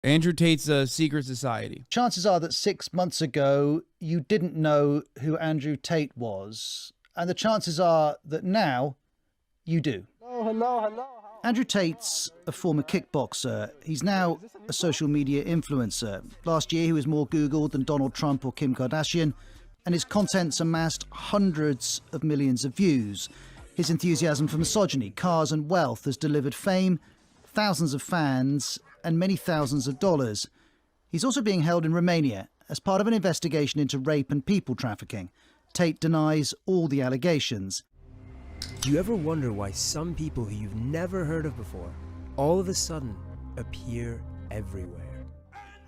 Andrew Tate's secret society. Chances are that 6 months ago, you didn't know who Andrew Tate was. And the chances are that now you do. Hello. Andrew Tate's a former kickboxer. He's now a social media influencer. Last year, he was more Googled than Donald Trump or Kim Kardashian, and his content's amassed hundreds of millions of views. His enthusiasm for misogyny, cars and wealth has delivered fame, thousands of fans, and many thousands of dollars. He's also being held in Romania as part of an investigation into rape and people trafficking. Tate denies all the allegations. Do you ever wonder why some people who you've never heard of before all of a sudden appear everywhere?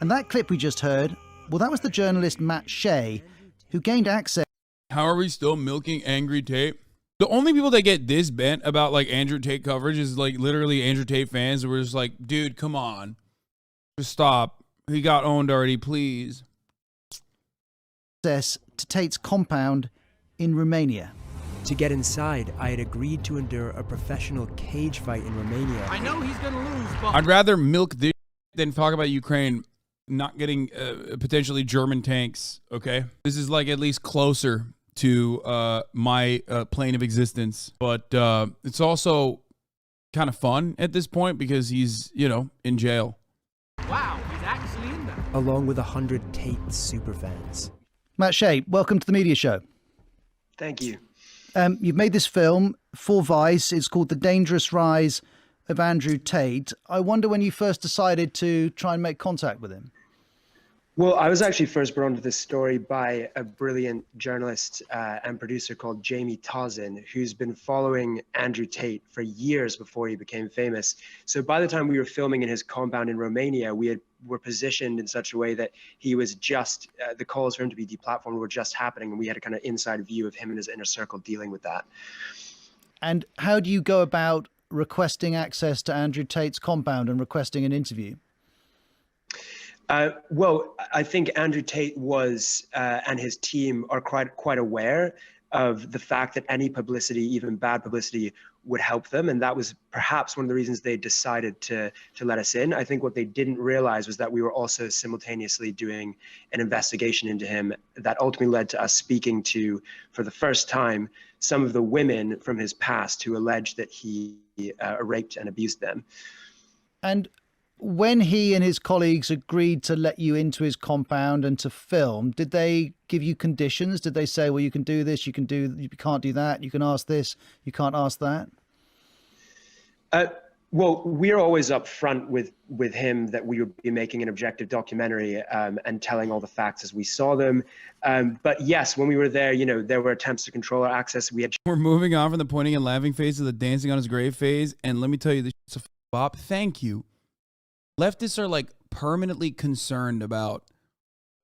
And that clip we just heard, well, that was the journalist Matt Shea, who gained access. How are we still milking Angry Tate? The only people that get this bent about like Andrew Tate coverage is like literally Andrew Tate fans who were just like, dude, come on. Just stop. He got owned already, please. Access to Tate's compound in Romania. To get inside, I had agreed to endure a professional cage fight in Romania. I know he's gonna lose, but I'd rather milk this than talk about Ukraine not getting potentially German tanks, okay? This is like at least closer to my plane of existence. But it's also kind of fun at this point because he's, you know, in jail. wow, he's actually in there. Along with 100 Tate superfans. Matt Shea, welcome to the media show. Thank you. You've made this film for Vice. It's called The Dangerous Rise of Andrew Tate. I wonder when you first decided to try and make contact with him. Well, I was actually first brought onto this story by a brilliant journalist and producer called Jamie Tausen, who's been following Andrew Tate for years before he became famous. So by the time we were filming in his compound in Romania, were positioned in such a way that he was just, the calls for him to be deplatformed were just happening, and we had a kind of inside view of him and his inner circle dealing with that. And how do you go about requesting access to Andrew Tate's compound and requesting an interview? Well, I think Andrew Tate was and his team are quite aware of the fact that any publicity, even bad publicity, would help them, and that was perhaps one of the reasons they decided to let us in. I think what they didn't realize was that we were also simultaneously doing an investigation into him that ultimately led to us speaking to, for the first time, some of the women from his past who alleged that he raped and abused them. And when he and his colleagues agreed to let you into his compound and to film, did they give you conditions? Did they say, well, you can do this, you can't do that, you can ask this, you can't ask that? Well, we're always upfront with him that we would be making an objective documentary and telling all the facts as we saw them. But yes, when we were there, you know, there were attempts to control our access. We're moving on from the pointing and laughing phase to the dancing on his grave phase. And let me tell you, this is a bop. Thank you. Leftists are like permanently concerned about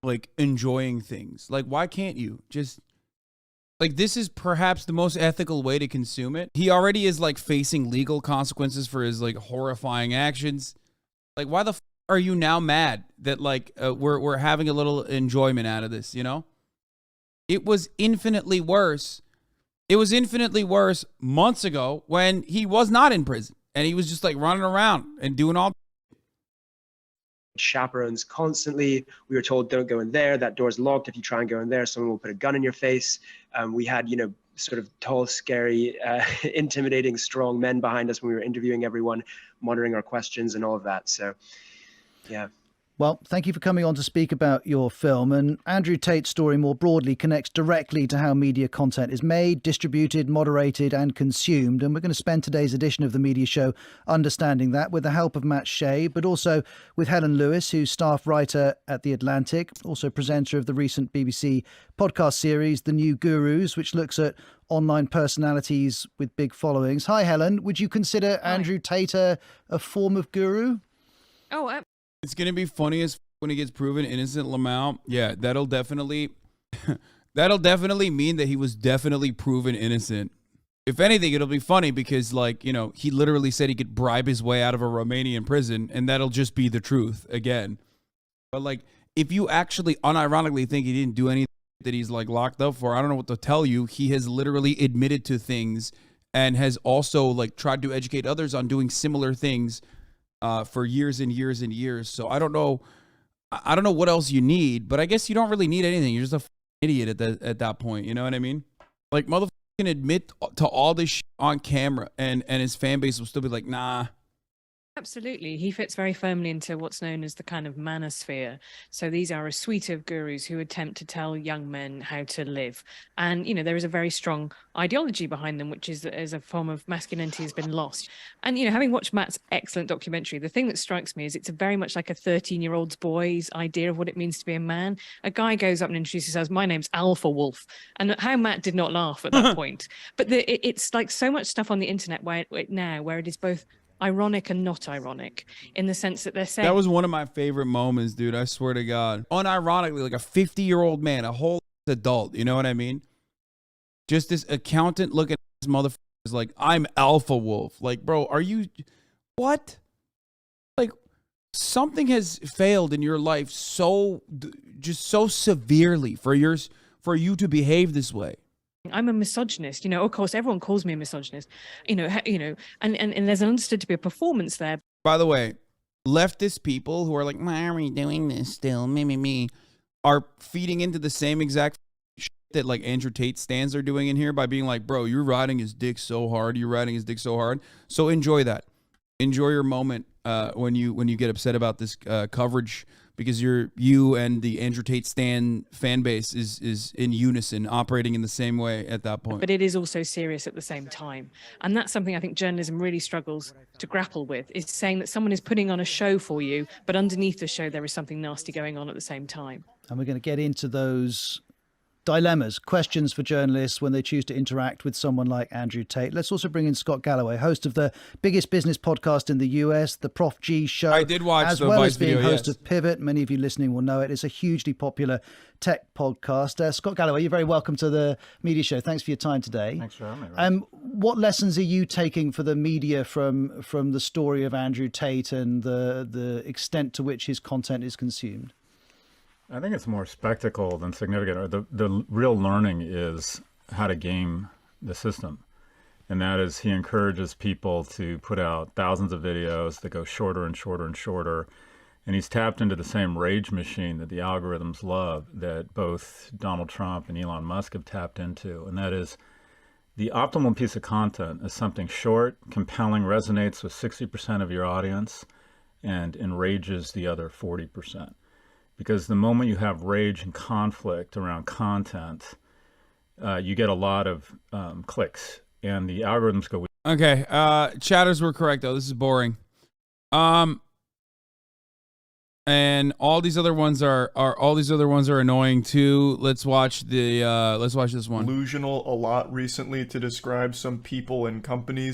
like enjoying things. Like, why can't you just like, this is perhaps the most ethical way to consume it. He already is like facing legal consequences for his like horrifying actions. Like, why the f are you now mad that like we're having a little enjoyment out of this, you know? It was infinitely worse. It was infinitely worse months ago when he was not in prison and he was just like running around and doing all chaperones constantly. We were told, don't go in there, that door's locked, if you try and go in there someone will put a gun in your face. We had, you know, sort of tall, scary, intimidating, strong men behind us when we were interviewing everyone, monitoring our questions and all of that. So yeah. Well, thank you for coming on to speak about your film. And Andrew Tate's story more broadly connects directly to how media content is made, distributed, moderated and consumed. And we're going to spend today's edition of the media show understanding that with the help of Matt Shea, but also with Helen Lewis, who's staff writer at The Atlantic, also presenter of the recent BBC podcast series, The New Gurus, which looks at online personalities with big followings. Hi, Helen. Would you consider Andrew Tate a form of guru? Oh, It's going to be funny as when he gets proven innocent, Lamau. Yeah, that'll definitely mean that he was definitely proven innocent. If anything, it'll be funny because, like, you know, he literally said he could bribe his way out of a Romanian prison, and that'll just be the truth again. But, like, if you actually unironically think he didn't do anything that he's, like, locked up for, I don't know what to tell you. He has literally admitted to things and has also, like, tried to educate others on doing similar things for years and years and years. So I don't know. I don't know what else you need, but I guess you don't really need anything. You're just a idiot at that point. You know what I mean? Like, motherfucker can admit to all this shit on camera, and his fan base will still be like, nah. Absolutely. He fits very firmly into what's known as the kind of manosphere. So these are a suite of gurus who attempt to tell young men how to live. And, you know, there is a very strong ideology behind them, which is that as a form of masculinity has been lost. And, you know, having watched Matt's excellent documentary, the thing that strikes me is it's very much like a 13-year-old's boy's idea of what it means to be a man. A guy goes up and introduces himself, my name's Alpha Wolf. And how Matt did not laugh at that point. But it's like so much stuff on the internet where it is both ironic and not ironic, in the sense that they're saying that was one of my favorite moments, dude. I swear to God. Unironically, like a 50-year-old man, a whole adult. You know what I mean? Just this accountant looking at this motherfucker is like, I'm Alpha Wolf. Like, bro, are you what? Like, something has failed in your life so severely for you to behave this way. I'm a misogynist, you know. Of course, everyone calls me a misogynist, and there's understood to be a performance there. By the way, leftist people who are like, why are we doing this still? Me, are feeding into the same exact shit that like Andrew Tate stands are doing in here by being like, bro, you're riding his dick so hard. You're riding his dick so hard. So enjoy that. Enjoy your moment when you get upset about this coverage, because you and the Andrew Tate stan fan base is in unison, operating in the same way at that point. But it is also serious at the same time. And that's something I think journalism really struggles to grapple with, is saying that someone is putting on a show for you, but underneath the show there is something nasty going on at the same time. And we're going to get into those dilemmas, questions for journalists when they choose to interact with someone like Andrew Tate. Let's also bring in Scott Galloway, host of the biggest business podcast in the US, the Prof G Show. I did watch as the well Vice as being video, host yes. of Pivot. Many of you listening will know it. It's a hugely popular tech podcast. Scott Galloway, you're very welcome to the Media Show. Thanks for your time today. Thanks for having me. What lessons are you taking for the media from the story of Andrew Tate and the extent to which his content is consumed? I think it's more spectacle than significant. Or the real learning is how to game the system. And that is, he encourages people to put out thousands of videos that go shorter and shorter and shorter. And he's tapped into the same rage machine that the algorithms love, that both Donald Trump and Elon Musk have tapped into. And that is, the optimal piece of content is something short, compelling, resonates with 60% of your audience, and enrages the other 40%. Because the moment you have rage and conflict around content, you get a lot of clicks, and the algorithms go. Okay, chatters were correct though. This is boring. And all these other ones are annoying too. Let's watch this one. Delusional a lot recently to describe some people and companies.